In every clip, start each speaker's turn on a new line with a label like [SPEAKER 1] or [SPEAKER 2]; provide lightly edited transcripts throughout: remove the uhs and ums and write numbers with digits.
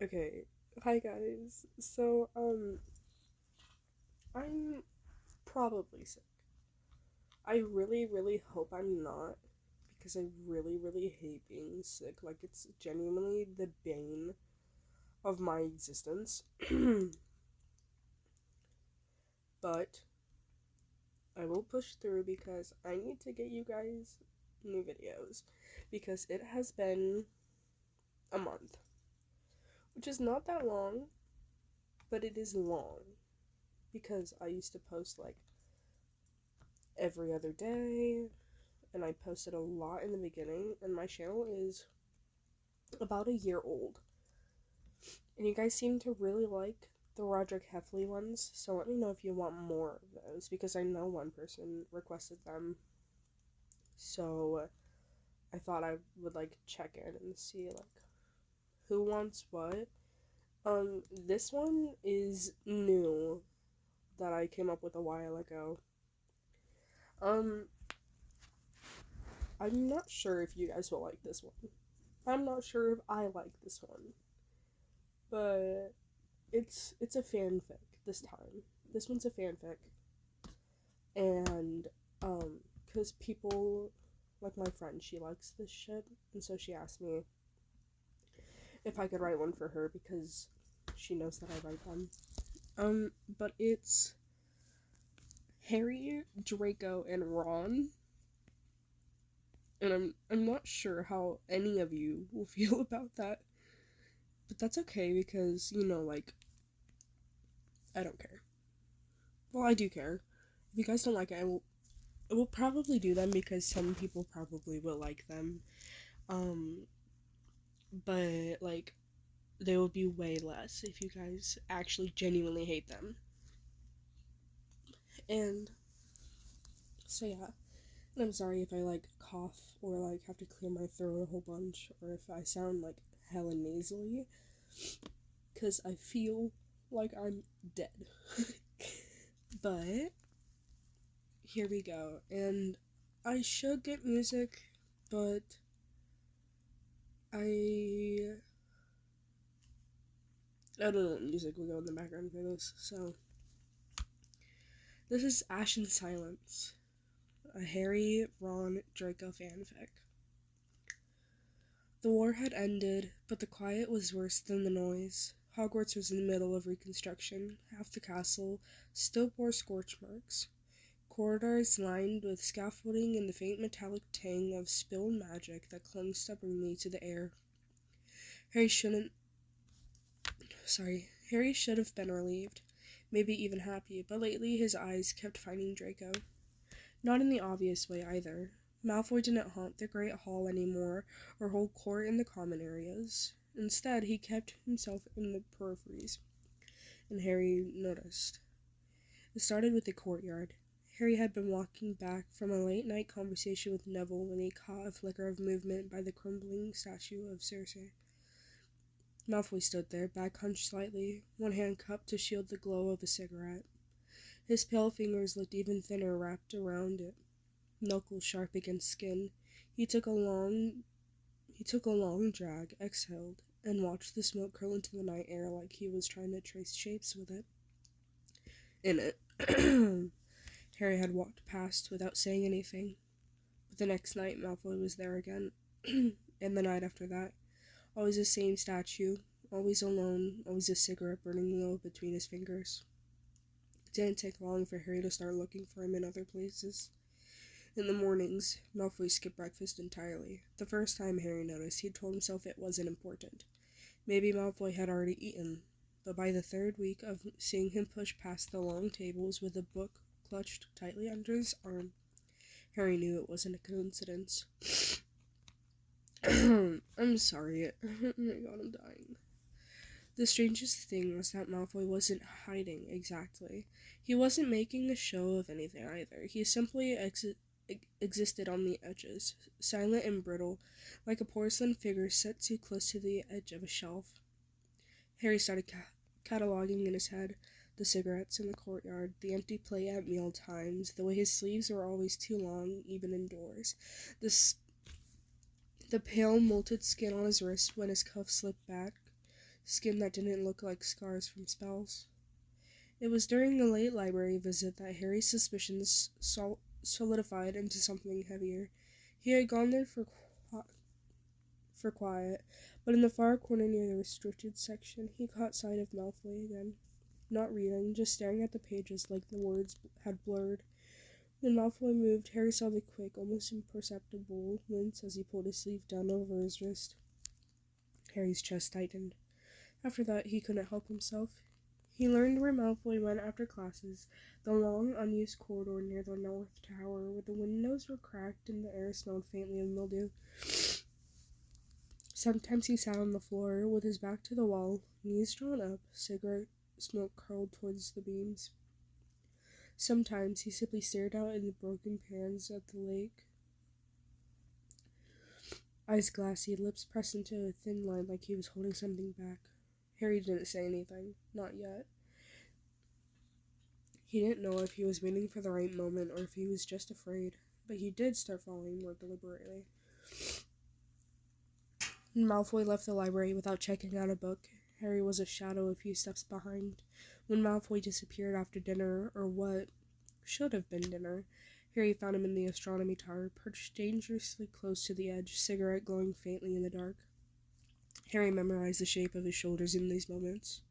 [SPEAKER 1] Okay. Hi guys. I'm probably sick. I really, really hope I'm not because I really, really hate being sick. Like, it's genuinely the bane of my existence. But I will push through because I need to get you guys new videos because it has been a month, which is not that long, but it is long because I used to post like every other day, and I posted a lot in the beginning, and my channel is about a year old. And you guys seem to really like the Roderick Heffley ones, so let me know if you want more of those, because I know one person requested them. So I thought I would like check in and see like who wants what. This one is new that I came up with a while ago. Um, I'm not sure if you guys will like this one. I'm not sure if I like this one, but it's a fanfic this time. This one's a fanfic, and cause people like my friend, she likes this shit, and so she asked me if I could write one for her because she knows that I write them. But it's Harry, Draco, and Ron, and I'm not sure how any of you will feel about that, but that's okay because like I don't care. Well, I do care. If you guys don't like it, I will probably do them because some people probably will like them. Um, but like they will be way less if you guys actually genuinely hate them. And so yeah, and I'm sorry if I like cough or like have to clear my throat a whole bunch or if I sound like hella nasally because I feel like I'm dead. But here we go, and I should get music, but I don't know what music will go in the background for this. So this is Ashen Silence, a Harry, Ron, Draco fanfic. The war had ended, but the quiet was worse than the noise. Hogwarts was in the middle of reconstruction. Half the castle still bore scorch marks. Corridors lined with scaffolding and the faint metallic tang of spilled magic that clung stubbornly to the air. Harry shouldn't. Harry should have been relieved, maybe even happy, but lately his eyes kept finding Draco. Not in the obvious way, either. Malfoy didn't haunt the Great Hall anymore, or hold court in the common areas. Instead, he kept himself in the peripheries, and Harry noticed. It started with the courtyard. Harry had been walking back from a late-night conversation with Neville when he caught a flicker of movement by the crumbling statue of Circe. Malfoy stood there, back hunched slightly, one hand cupped to shield the glow of a cigarette. His pale fingers looked even thinner wrapped around it, knuckles sharp against skin. He took a long drag, exhaled, and watched the smoke curl into the night air like he was trying to trace shapes with it. In it. Harry had walked past without saying anything. But the next night, Malfoy was there again. And the night after that. Always the same statue, always alone, always a cigarette burning low between his fingers. It didn't take long for Harry to start looking for him in other places. In the mornings, Malfoy skipped breakfast entirely. The first time Harry noticed, he told himself it wasn't important. Maybe Malfoy had already eaten, but by the third week of seeing him push past the long tables with a book clutched tightly under his arm, Harry knew it wasn't a coincidence. I'm sorry. Oh my god, I'm dying. The strangest thing was that Malfoy wasn't hiding exactly. He wasn't making a show of anything either. He simply existed on the edges, silent and brittle, like a porcelain figure set too close to the edge of a shelf. Harry started cataloging in his head the cigarettes in the courtyard, the empty plate at meal times, the way his sleeves were always too long, even indoors, the pale, molted skin on his wrist when his cuff slipped back, skin that didn't look like scars from spells. It was during a late library visit that Harry's suspicions solidified into something heavier. He had gone there for quiet, but in the far corner near the restricted section, he caught sight of Malfoy again. Not reading, just staring at the pages like the words had blurred. When Malfoy moved, Harry saw the quick, almost imperceptible wince as he pulled his sleeve down over his wrist. Harry's chest tightened. After that, he couldn't help himself. He learned where Malfoy went after classes, the long, unused corridor near the North Tower, where the windows were cracked and the air smelled faintly of mildew. Sometimes he sat on the floor, with his back to the wall, knees drawn up, cigarette smoke curled towards the beams. Sometimes he simply stared out in the broken pans at the lake, eyes glassy, lips pressed into a thin line like he was holding something back. Harry didn't say anything. Not yet. He didn't know if he was waiting for the right moment or if he was just afraid, but he did start following more deliberately. When Malfoy left the library without checking out a book, Harry was a shadow a few steps behind. When Malfoy disappeared after dinner, or what should have been dinner, Harry found him in the astronomy tower, perched dangerously close to the edge, cigarette glowing faintly in the dark. Harry memorized the shape of his shoulders in these moments.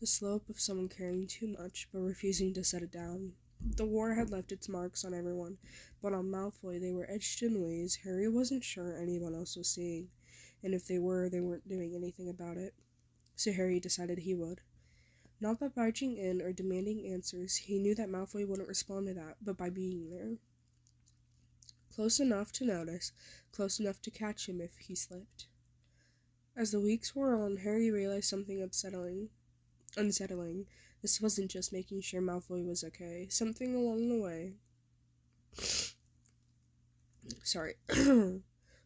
[SPEAKER 1] The slope of someone carrying too much, but refusing to set it down. The war had left its marks on everyone, but on Malfoy they were etched in ways Harry wasn't sure anyone else was seeing, and if they weren't doing anything about it. So Harry decided he would. Not by barging in or demanding answers, he knew that Malfoy wouldn't respond to that, but by being there. Close enough to notice, close enough to catch him if he slipped. As the weeks wore on, Harry realized something unsettling. This wasn't just making sure Malfoy was okay. Something along the way.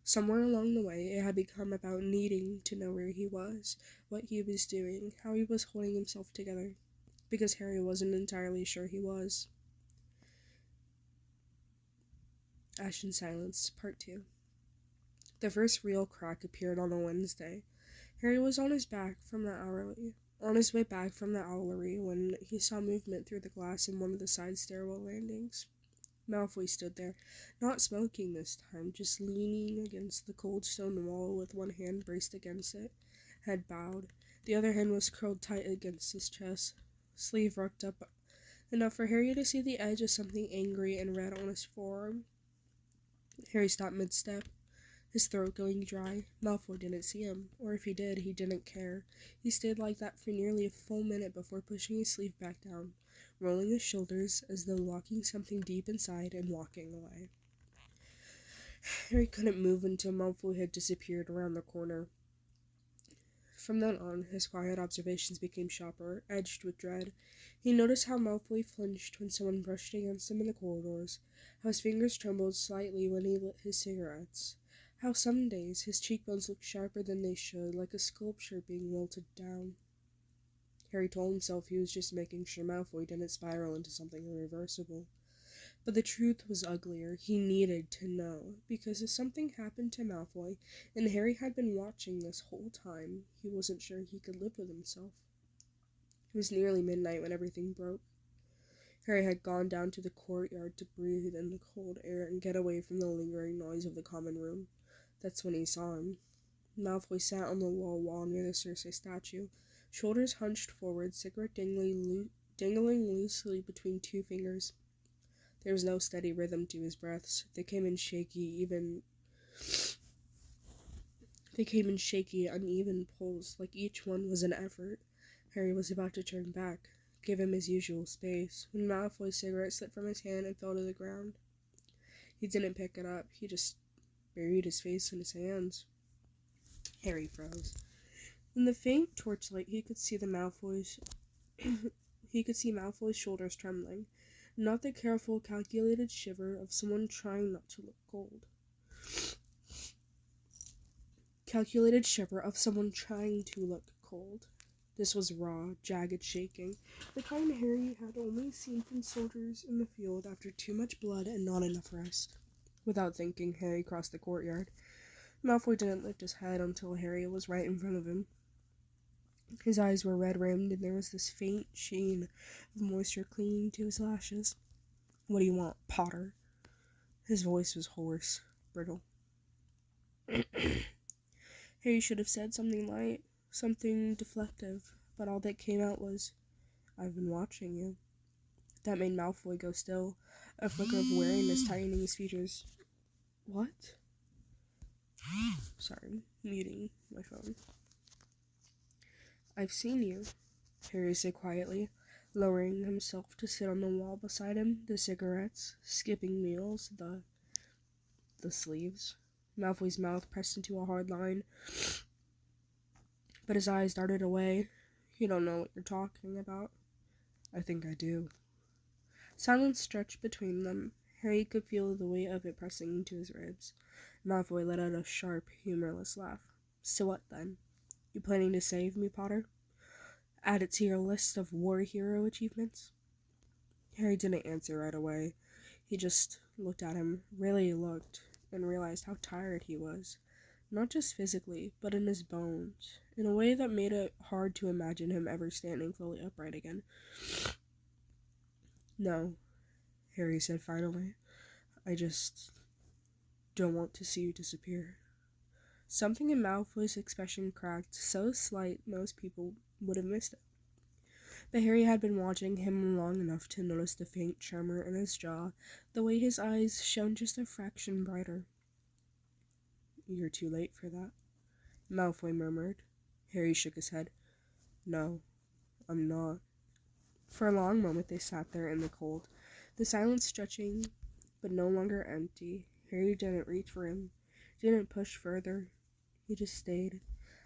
[SPEAKER 1] Somewhere along the way, it had become about needing to know where he was, what he was doing, how he was holding himself together. Because Harry wasn't entirely sure he was. Ashen Silence, Part 2. The first real crack appeared on a Wednesday. Harry was on his way back from the owlery when he saw movement through the glass in one of the side stairwell landings. Malfoy stood there, not smoking this time, just leaning against the cold stone wall with one hand braced against it, head bowed. The other hand was curled tight against his chest, sleeve rucked up enough for Harry to see the edge of something angry and red on his forearm. Harry stopped mid-step, his throat going dry. Malfoy didn't see him, or if he did, he didn't care. He stayed like that for nearly a full minute before pushing his sleeve back down, rolling his shoulders as though locking something deep inside and walking away. Harry couldn't move until Malfoy had disappeared around the corner. From then on, his quiet observations became sharper, edged with dread. He noticed how Malfoy flinched when someone brushed against him in the corridors, how his fingers trembled slightly when he lit his cigarettes, how some days his cheekbones looked sharper than they should, like a sculpture being wilted down. Harry told himself he was just making sure Malfoy didn't spiral into something irreversible. But the truth was uglier. He needed to know, because if something happened to Malfoy, and Harry had been watching this whole time, he wasn't sure he could live with himself. It was nearly midnight when everything broke. Harry had gone down to the courtyard to breathe in the cold air and get away from the lingering noise of the common room. That's when he saw him. Malfoy sat on the wall near the Cersei statue, shoulders hunched forward, cigarette dangling loosely between two fingers. There was no steady rhythm to his breaths. They came in shaky, uneven pulls, like each one was an effort. Harry was about to turn back, give him his usual space, when Malfoy's cigarette slipped from his hand and fell to the ground. He didn't pick it up. He just buried his face in his hands. Harry froze. In the faint torchlight, he could see Malfoy's shoulders trembling. Not the careful, calculated shiver of someone trying not to look cold. This was raw, jagged shaking, the kind Harry had only seen from soldiers in the field after too much blood and not enough rest. Without thinking, Harry crossed the courtyard. Malfoy didn't lift his head until Harry was right in front of him. His eyes were red-rimmed, and there was this faint sheen of moisture clinging to his lashes. "What do you want, Potter?" His voice was hoarse, brittle. Harry should have said something light, something deflective, but all that came out was, "I've been watching you." That made Malfoy go still, a flicker of wariness tightening his features. "What?" Sorry, muting my phone. "I've seen you," Harry said quietly, lowering himself to sit on the wall beside him, the cigarettes, skipping meals, the sleeves. Malfoy's mouth pressed into a hard line, but his eyes darted away. "You don't know what you're talking about." "I think I do." Silence stretched between them. Harry could feel the weight of it pressing into his ribs. Malfoy let out a sharp, humorless laugh. "So what, then? You planning to save me, Potter? Add it to your list of war hero achievements?" Harry didn't answer right away. He just looked at him, really looked, and realized how tired he was. Not just physically, but in his bones, in a way that made it hard to imagine him ever standing fully upright again. "No," Harry said finally. "I just don't want to see you disappear." Something in Malfoy's expression cracked, so slight most people would have missed it. But Harry had been watching him long enough to notice the faint tremor in his jaw, the way his eyes shone just a fraction brighter. "You're too late for that," Malfoy murmured. Harry shook his head. "No, I'm not." For a long moment they sat there in the cold, the silence stretching, but no longer empty. Harry didn't reach for him, didn't push further. He just stayed,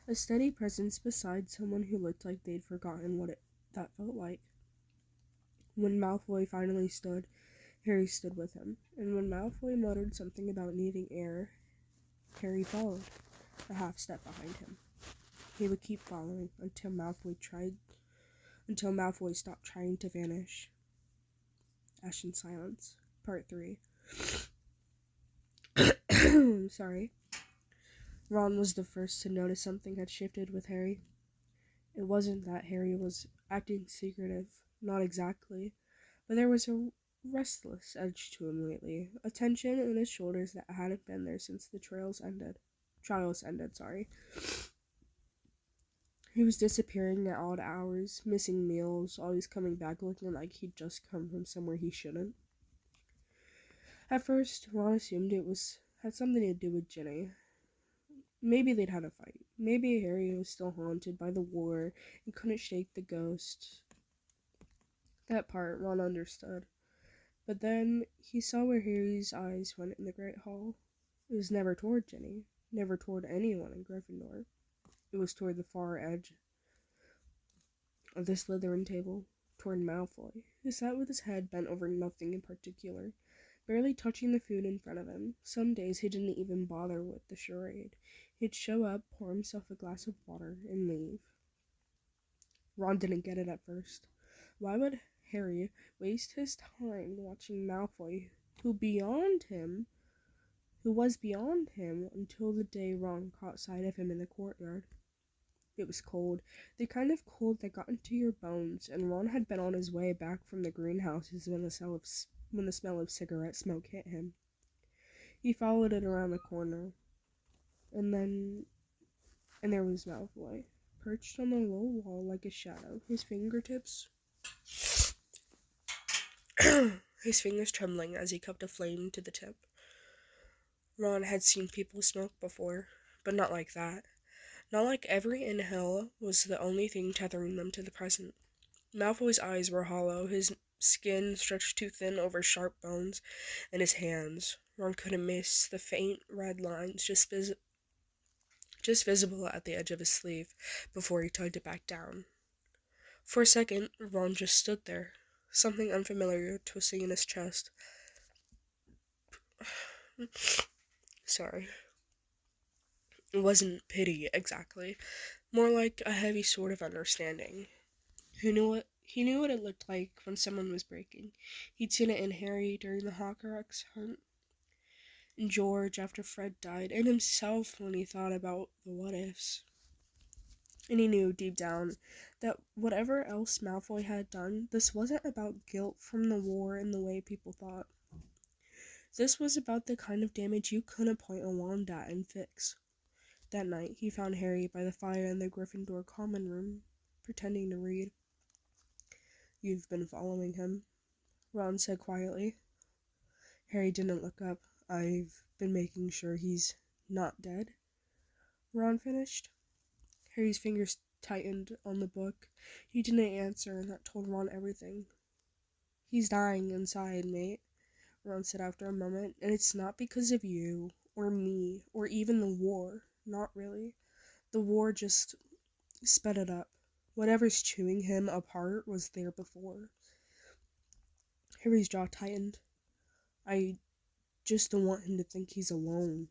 [SPEAKER 1] a steady presence beside someone who looked like they'd forgotten what that felt like. When Malfoy finally stood, Harry stood with him, and when Malfoy muttered something about needing air, Harry followed, a half step behind him. He would keep following until Malfoy stopped trying to vanish. Ashen Silence, Part 3. Sorry. Ron was the first to notice something had shifted with Harry. It wasn't that Harry was acting secretive, not exactly, but there was a restless edge to him lately, a tension in his shoulders that hadn't been there since the trials ended. He was disappearing at odd hours, missing meals, always coming back looking like he'd just come from somewhere he shouldn't. At first, Ron assumed it had something to do with Ginny. Maybe they'd had a fight. Maybe Harry was still haunted by the war and couldn't shake the ghost. That part Ron understood. But then he saw where Harry's eyes went in the Great Hall. It was never toward Ginny, never toward anyone in Gryffindor. It was toward the far edge of the Slytherin table, toward Malfoy, who sat with his head bent over nothing in particular, barely touching the food in front of him. Some days he didn't even bother with the charade. He'd show up, pour himself a glass of water, and leave. Ron didn't get it at first. Why would Harry waste his time watching Malfoy, who was beyond him until the day Ron caught sight of him in the courtyard? It was cold, the kind of cold that got into your bones, and Ron had been on his way back from the greenhouses when the smell of cigarette smoke hit him. He followed it around the corner, and there was Malfoy, perched on the low wall like a shadow, his fingers trembling as he cupped a flame to the tip. Ron had seen people smoke before, but not like that. Not like every inhale was the only thing tethering them to the present. Malfoy's eyes were hollow, his skin stretched too thin over sharp bones, and his hands. Ron couldn't miss the faint red lines just visible at the edge of his sleeve before he tugged it back down. For a second, Ron just stood there, something unfamiliar twisting in his chest. Sorry. It wasn't pity, exactly. More like a heavy sort of understanding. He knew what it looked like when someone was breaking. He'd seen it in Harry during the Horcrux hunt, in George after Fred died, and himself when he thought about the what-ifs. And he knew deep down that whatever else Malfoy had done, this wasn't about guilt from the war in the way people thought. This was about the kind of damage you couldn't point a wand at and fix. That night, he found Harry by the fire in the Gryffindor common room, pretending to read. "You've been following him," Ron said quietly. Harry didn't look up. "I've been making sure he's not dead," Ron finished. Harry's fingers tightened on the book. He didn't answer, and that told Ron everything. "He's dying inside, mate," Ron said after a moment, "and it's not because of you, or me, or even the war. Not really. The war just sped it up. Whatever's chewing him apart was there before." Harry's jaw tightened. "I just don't want him to think he's alone."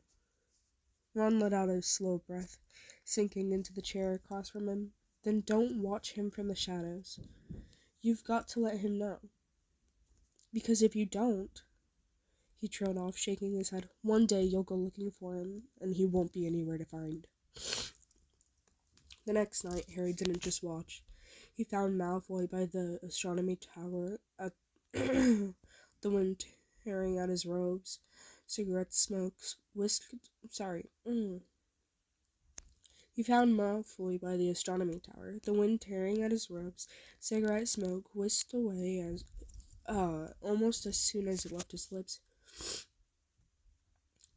[SPEAKER 1] Ron let out a slow breath, sinking into the chair across from him. "Then don't watch him from the shadows. You've got to let him know. Because if you don't," he trailed off, shaking his head, "one day you'll go looking for him, and he won't be anywhere to find." The next night, Harry didn't just watch. He found Malfoy by the astronomy tower, at the wind tearing at his robes, cigarette smoke whisked. He found Malfoy by the astronomy tower, the wind tearing at his robes, cigarette smoke whisked away as almost as soon as it left his lips.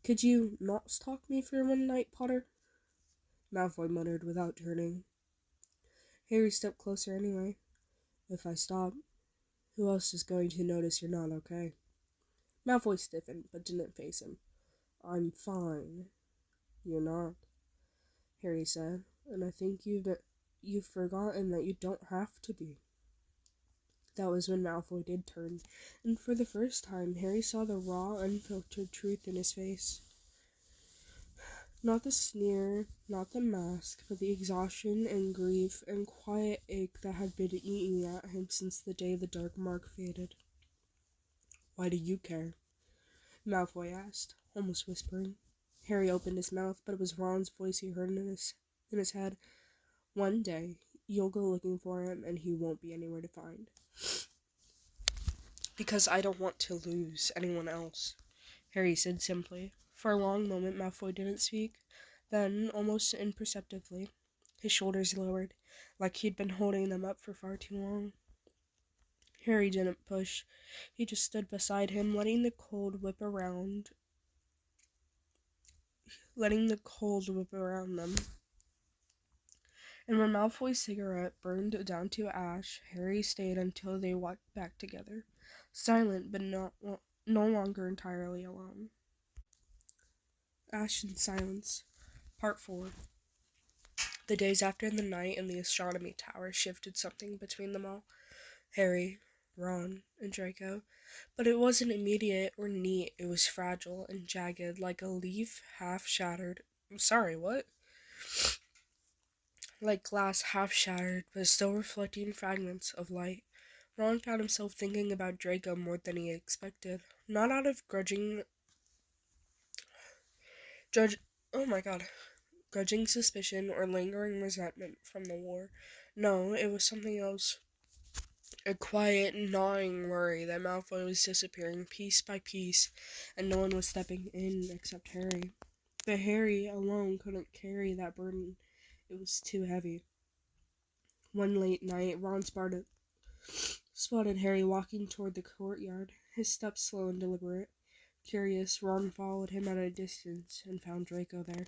[SPEAKER 1] "Could you not stalk me for one night, Potter?" Malfoy muttered without turning. Harry stepped closer anyway. "If I stop, who else is going to notice you're not okay?" Malfoy stiffened, but didn't face him. "I'm fine." "You're not," Harry said, "and I think you've forgotten that you don't have to be." That was when Malfoy did turn, and for the first time, Harry saw the raw, unfiltered truth in his face. Not the sneer, not the mask, but the exhaustion and grief and quiet ache that had been eating at him since the day the dark mark faded. "Why do you care?" Malfoy asked, almost whispering. Harry opened his mouth, but it was Ron's voice he heard in his head. "One day, you'll go looking for him, and he won't be anywhere to find." "Because I don't want to lose anyone else," Harry said simply. For a long moment, Malfoy didn't speak. Then, almost imperceptibly, his shoulders lowered, like he'd been holding them up for far too long. Harry didn't push. He just stood beside him, letting the cold whip around them. And when Malfoy's cigarette burned down to ash, Harry stayed until they walked back together, silent but no longer entirely alone. Ash and Silence, Part 4. The days after the night in the astronomy tower shifted something between them all. Harry, Ron, and Draco. But it wasn't immediate or neat. It was fragile and jagged, like a leaf half shattered. What? Like glass half shattered, but still reflecting fragments of light. Ron found himself thinking about Draco more than he expected. Not out of grudging suspicion or lingering resentment from the war. No, it was something else. A quiet, gnawing worry that Malfoy was disappearing piece by piece, and no one was stepping in except Harry. But Harry alone couldn't carry that burden. It was too heavy. One late night, Ron spotted Harry walking toward the courtyard, his steps slow and deliberate. Curious, Ron followed him at a distance and found Draco there,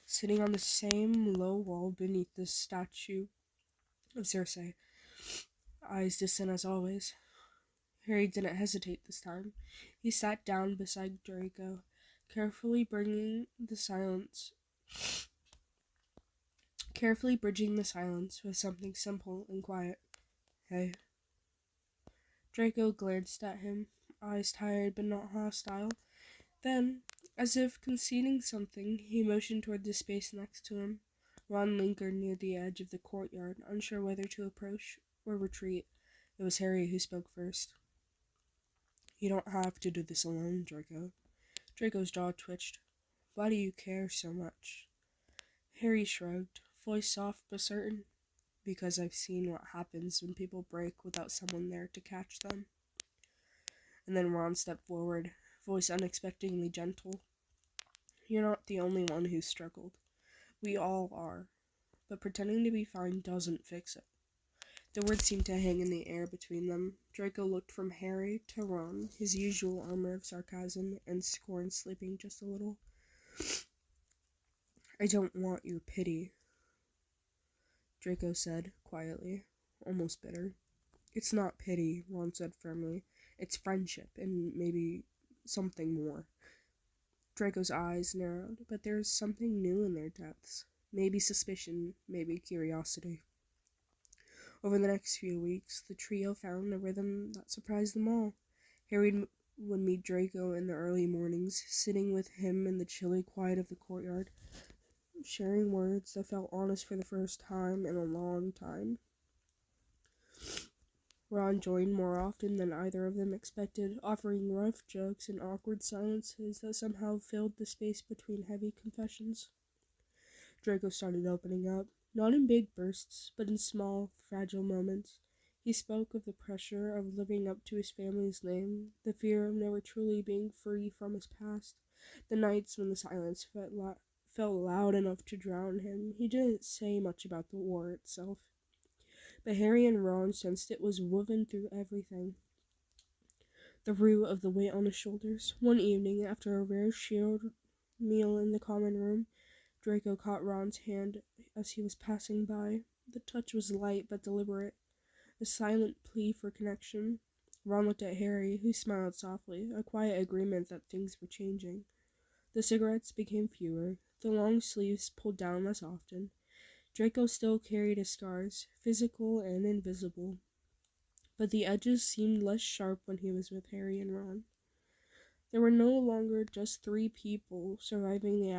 [SPEAKER 1] sitting on the same low wall beneath the statue of Circe, eyes distant as always. Harry didn't hesitate this time. He sat down beside Draco, carefully bridging the silence with something simple and quiet. "Hey." Draco glanced at him, eyes tired but not hostile. Then, as if conceding something, he motioned toward the space next to him. Ron lingered near the edge of the courtyard, unsure whether to approach or retreat. It was Harry who spoke first. "You don't have to do this alone, Draco." Draco's jaw twitched. "Why do you care so much?" Harry shrugged. voice soft but certain. Because I've seen what happens when people break without someone there to catch them. And then Ron stepped forward, voice unexpectedly gentle. You're not the only one who's struggled. We all are. But pretending to be fine doesn't fix it. The words seemed to hang in the air between them. Draco looked from Harry to Ron, his usual armor of sarcasm and scorn sleeping just a little. I don't want your pity, Draco said, quietly, almost bitter. It's not pity, Ron said firmly. It's friendship, and maybe something more. Draco's eyes narrowed, but there's something new in their depths. Maybe suspicion, maybe curiosity. Over the next few weeks, the trio found a rhythm that surprised them all. Harry would meet Draco in the early mornings, sitting with him in the chilly quiet of the courtyard, sharing words that felt honest for the first time in a long time. Ron joined more often than either of them expected, offering rough jokes and awkward silences that somehow filled the space between heavy confessions. Draco started opening up, not in big bursts, but in small, fragile moments. He spoke of the pressure of living up to his family's name, the fear of never truly being free from his past, the nights when the silence felt loud enough to drown him. He didn't say much about the war itself, but Harry and Ron sensed it was woven through everything. The root of the weight on his shoulders. One evening, after a rare shared meal in the common room, Draco caught Ron's hand as he was passing by. The touch was light but deliberate, a silent plea for connection. Ron looked at Harry, who smiled softly, a quiet agreement that things were changing. The cigarettes became fewer, the long sleeves pulled down less often. Draco still carried his scars, physical and invisible, but the edges seemed less sharp when he was with Harry and Ron. They were no longer just three people surviving the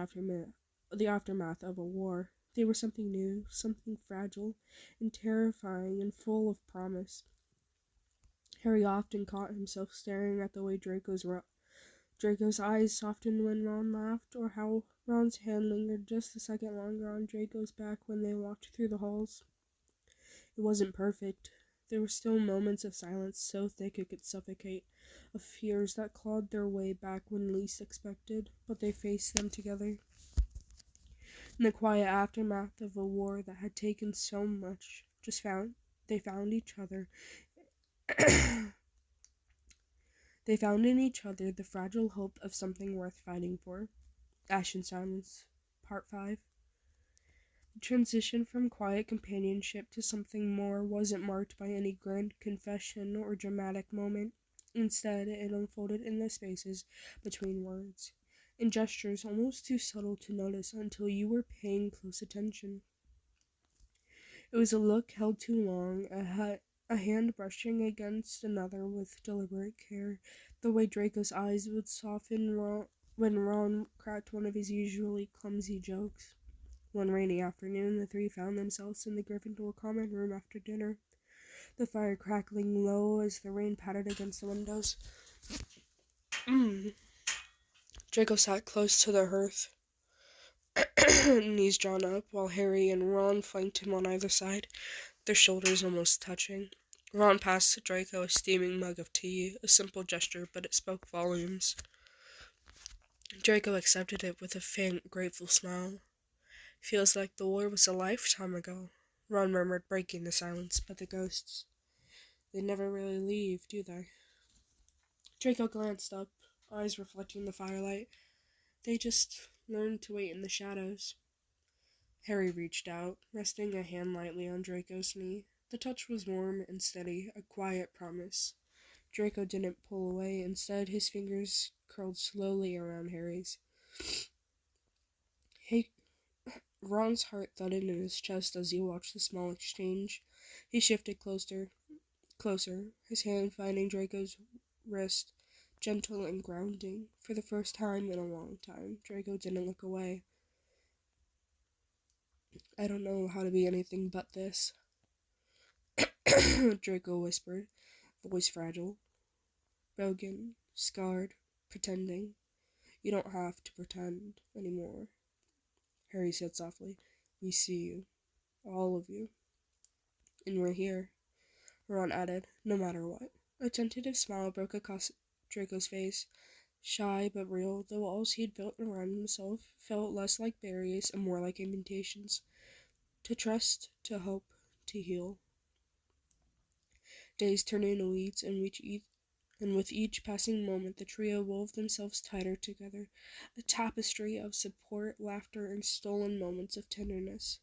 [SPEAKER 1] aftermath of a war. They were something new, something fragile and terrifying and full of promise. Harry often caught himself staring at the way Draco's eyes softened when Ron laughed, or how Ron's hand lingered just a second longer on Draco's back when they walked through the halls. It wasn't perfect. There were still moments of silence so thick it could suffocate, of fears that clawed their way back when least expected, but they faced them together. In the quiet aftermath of a war that had taken so much, they found each other. They found in each other the fragile hope of something worth fighting for. Ash and Silence, Part 5. The transition from quiet companionship to something more wasn't marked by any grand confession or dramatic moment. Instead, it unfolded in the spaces between words, in gestures almost too subtle to notice until you were paying close attention. It was a look held too long, a hand brushing against another with deliberate care, the way Draco's eyes would soften when Ron cracked one of his usually clumsy jokes. One rainy afternoon, the three found themselves in the Gryffindor common room after dinner, the fire crackling low as the rain pattered against the windows. Draco sat close to the hearth, knees drawn up, while Harry and Ron flanked him on either side, their shoulders almost touching. Ron passed Draco a steaming mug of tea, a simple gesture, but it spoke volumes. Draco accepted it with a faint, grateful smile. Feels like the war was a lifetime ago, Ron murmured, breaking the silence, but the ghosts, they never really leave, do they? Draco glanced up, eyes reflecting the firelight. They just learned to wait in the shadows. Harry reached out, resting a hand lightly on Draco's knee. The touch was warm and steady, a quiet promise. Draco didn't pull away. Instead, his fingers curled slowly around Harry's. Hey, Ron's heart thudded in his chest as he watched the small exchange. He shifted closer, his hand finding Draco's wrist, gentle and grounding. For the first time in a long time, Draco didn't look away. I don't know how to be anything but this, Draco whispered, voice fragile. Broken, scarred, pretending. You don't have to pretend anymore, Harry said softly. We see you. All of you. And we're here, Ron added, no matter what. A tentative smile broke across Draco's face. Shy but real, the walls he'd built around himself felt less like barriers and more like invitations. To trust, to hope, to heal. Days turned into weeks, and with each passing moment the trio wove themselves tighter together, a tapestry of support, laughter, and stolen moments of tenderness.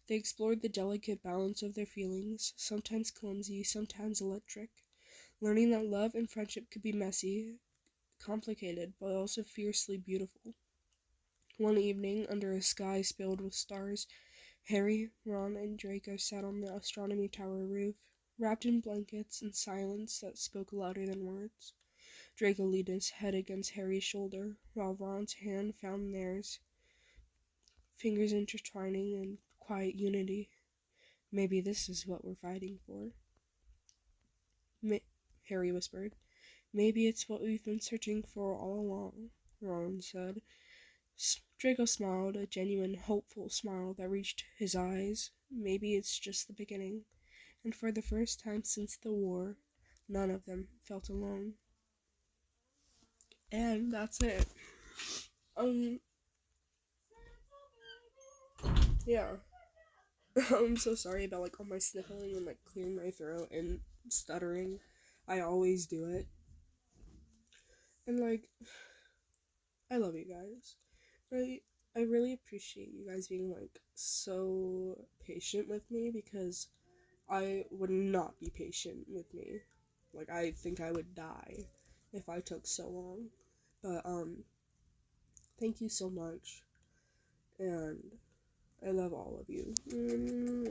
[SPEAKER 1] They explored the delicate balance of their feelings, sometimes clumsy, sometimes electric, learning that love and friendship could be messy, complicated, but also fiercely beautiful. One evening, under a sky spilled with stars, Harry, Ron, and Draco sat on the astronomy tower roof, wrapped in blankets and silence that spoke louder than words. Draco leaned his head against Harry's shoulder, while Ron's hand found theirs, fingers intertwining in quiet unity. Maybe this is what we're fighting for, Harry whispered. Maybe it's what we've been searching for all along, Ron said. Draco smiled, a genuine, hopeful smile that reached his eyes. Maybe it's just the beginning. And for the first time since the war, none of them felt alone. And that's it. Yeah. I'm so sorry about, like, all my sniffling and, like, clearing my throat and stuttering. I always do it. And, like, I love you guys. I really appreciate you guys being, like, so patient with me, because I would not be patient with me. Like, I think I would die if I took so long. But, thank you so much. And I love all of you.